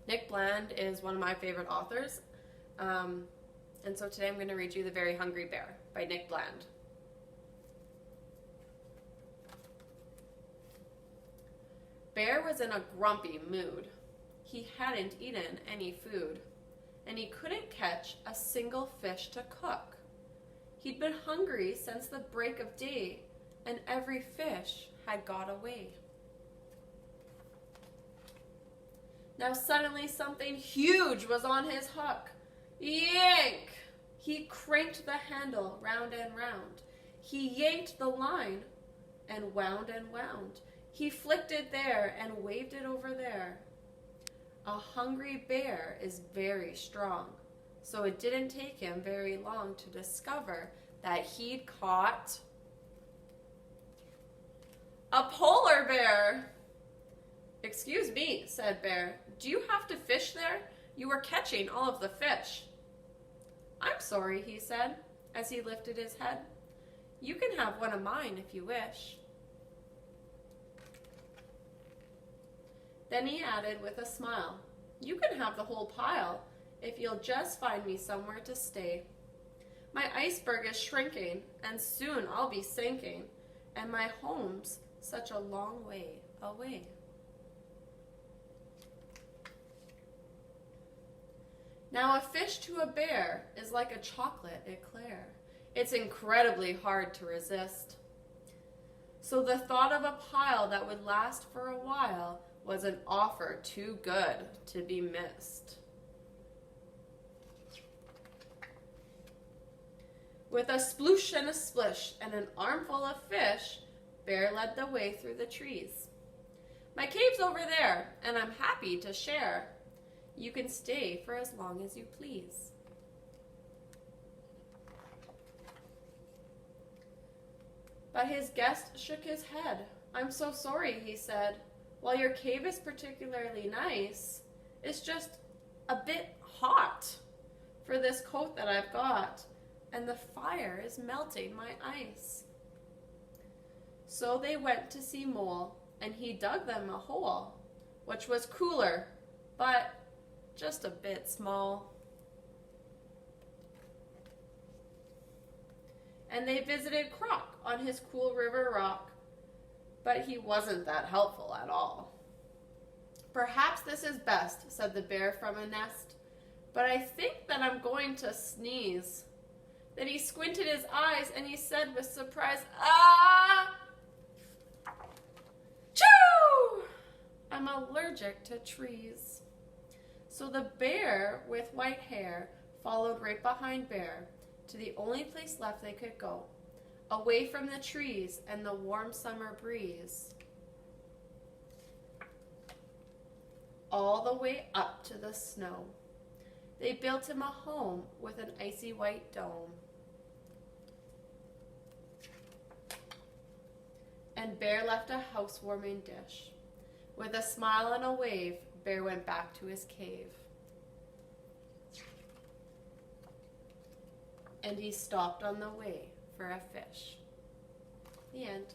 Nick Bland is one of my favorite authors. And so today I'm going to read you The Very Hungry Bear by Nick Bland. Bear was in a grumpy mood. He hadn't eaten any food, and he couldn't catch a single fish to cook. He'd been hungry since the break of day, and every fish had got away. Now suddenly something huge was on his hook. Yank! He cranked the handle round and round. He yanked the line and wound and wound. He flicked it there and waved it over there. A hungry bear is very strong, so it didn't take him very long to discover that he'd caught a polar bear. "Excuse me," said Bear, "do you have to fish there? You were catching all of the fish." "I'm sorry," he said, as he lifted his head. "You can have one of mine if you wish." Then he added with a smile, "You can have the whole pile if you'll just find me somewhere to stay. My iceberg is shrinking, and soon I'll be sinking, and my home's such a long way away." Now a fish to a bear is like a chocolate eclair. It's incredibly hard to resist. So the thought of a pile that would last for a while was an offer too good to be missed. With a sploosh and a splish and an armful of fish, Bear led the way through the trees. "My cave's over there, and I'm happy to share. You can stay for as long as you please." But his guest shook his head. "I'm so sorry," he said. "While your cave is particularly nice, it's just a bit hot for this coat that I've got, and the fire is melting my ice." So they went to see Mole, and he dug them a hole, which was cooler, but just a bit small. And they visited Croc on his cool river rock, but he wasn't that helpful at all. "Perhaps this is best," said the bear from a nest, "but I think that I'm going to sneeze." Then he squinted his eyes and he said with surprise, "Ah! Choo! I'm allergic to trees." So the bear with white hair followed right behind Bear to the only place left they could go, away from the trees and the warm summer breeze, all the way up to the snow. They built him a home with an icy white dome. And Bear left a housewarming dish. With a smile and a wave, Bear went back to his cave. And he stopped on the way for a fish. The end.